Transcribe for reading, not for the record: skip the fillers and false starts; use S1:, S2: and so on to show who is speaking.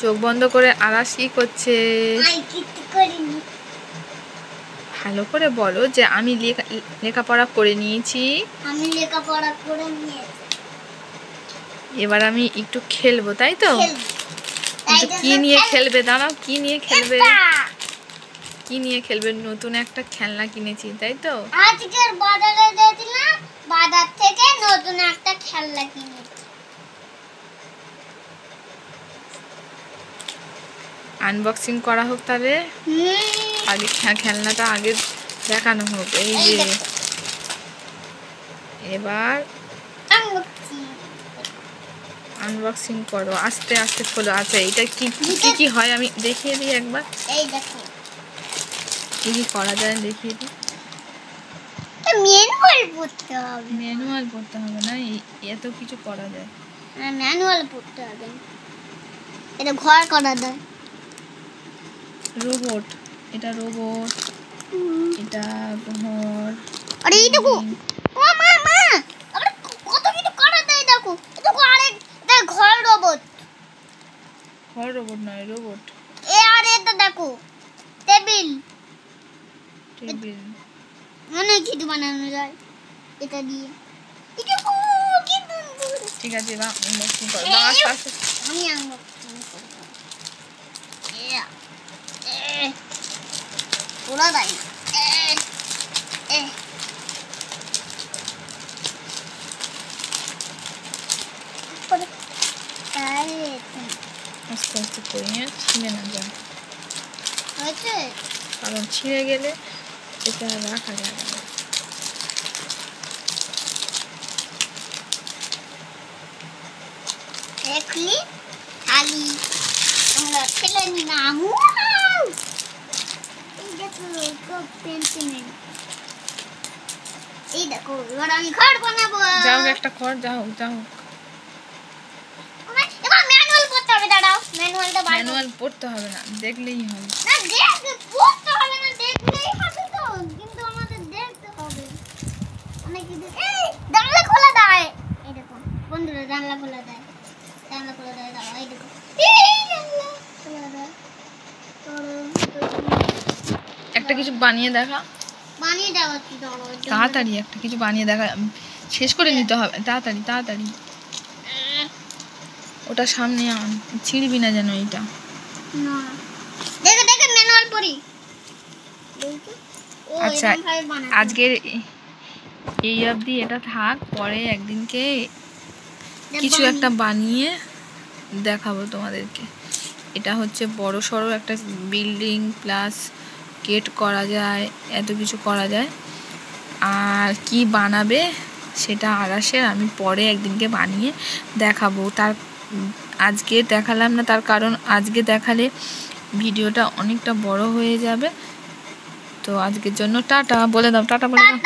S1: চোখ বন্ধ করে আরাস কি করছে? ভালো করে বলো যে আমি লেখাপড়া করে নিয়েছি।
S2: আমি লেখাপড়া করে নিয়েছি।
S1: এবার আমি একটু খেলবো, তাই তো? কি নিয়ে খেলবে? দাঁড়াও, কি নিয়ে খেলবে? কি নিয়ে খেলবে? নতুন একটা খেলনা কিনেছি, তাই তো?
S2: আজকের বাজারে গিয়েছিলাম, বাজার থেকে নতুন একটা খেলনা কিনেছি।
S1: আনবক্সিং করা হোক তাহলে। আগে খেলনাটা আগে দেখানো হোক। এই যে এবার আনবক্সিং করো, আস্তে আস্তে খোলো। আচ্ছা, এটা কি কি হয় আমি দেখিয়ে দিই একবার।
S2: এই দেখো
S1: কি কি করা যায় দেখিয়ে দিই।
S2: ম্যানুয়াল পড়তে হবে।
S1: ম্যানুয়াল পড়তে হবে না, এত কিছু করা যায়।
S2: ম্যানুয়াল পড়তে হবে। এটা ঘর করা যায়।
S1: রোবট, এটা রোবট, এটা ঘর।
S2: আরে এই দেখো, ও মা মা, আরে কত কিছু করা যায় দেখো। দেখো আরেক ঘর রোবট।
S1: ঘর রোবট নয়, রোবট।
S2: আর এটা দেখো টেবিল।
S1: টেবিল
S2: অনেক কিছু বানানো যায় এটা দিয়ে।
S1: ঠিক আছে, এবার আনবক্সিং করো।
S2: আমি আনবক্সিং করব। ওরা দেয় না।
S1: আস্তে আস্তে করে নিয়ে ছিঁড়ে না যায়,
S2: হয়েছে?
S1: কারণ ছিঁড়ে গেলে এটা রাখা যাবে না।
S2: দেখলি খালি আমরা ফেলে নিলাম। এই দেখো খুব পেন্সিল। এই দেখো এবার আমি ঘর বানাবো।
S1: যাও একটা ঘর, যাও যাও।
S2: এবার ম্যানুয়াল পড়তে হবে। দাঁড়াও, ম্যানুয়ালটা বার।
S1: ম্যানুয়াল পড়তে হবে না, দেখলেই হবে।
S2: না পড়তে হবে না, দেখলেই হবে তো, কিন্তু আমাদের দেখতে হবে। অনেক কিছু। এই জানলা খোলা দেয়। এই দেখো বন্ধুরা, জানলা খোলা দেয়, জানলা খোলা দেয়। দাঁড়াও, এই দেখো এই জানলা খোলা দেয়।
S1: একটা কিছু বানিয়ে দেখা,
S2: বানিয়ে দেওয়াচ্ছি। দাঁড়াও
S1: তাড়াতাড়ি একটা কিছু বানিয়ে দেখা, শেষ করে নিতে হবে তাড়াতাড়ি তাড়াতাড়ি। ওটা সামনে আন, ছিঁড়বি না যেন এইটা।
S2: না দেখে দেখে ম্যানুয়াল পড়ি।
S1: আচ্ছা, আজকের এই অবধি এটা থাক, পরে একদিনকে কিছু একটা বানিয়ে দেখাবো তোমাদেরকে। এটা হচ্ছে বড় সড়ো একটা বিল্ডিং, প্লাস গেট করা যায়, এত কিছু করা যায়। আর কি বানাবে সেটা আরাসের, আমি পরে একদিনকে বানিয়ে দেখাবো। তার আজকে দেখালাম না, তার কারণ আজকে দেখালে ভিডিওটা অনেকটা বড় হয়ে যাবে। তো আজকের জন্য টাটা বলে দাও, টাটা বলে দাও।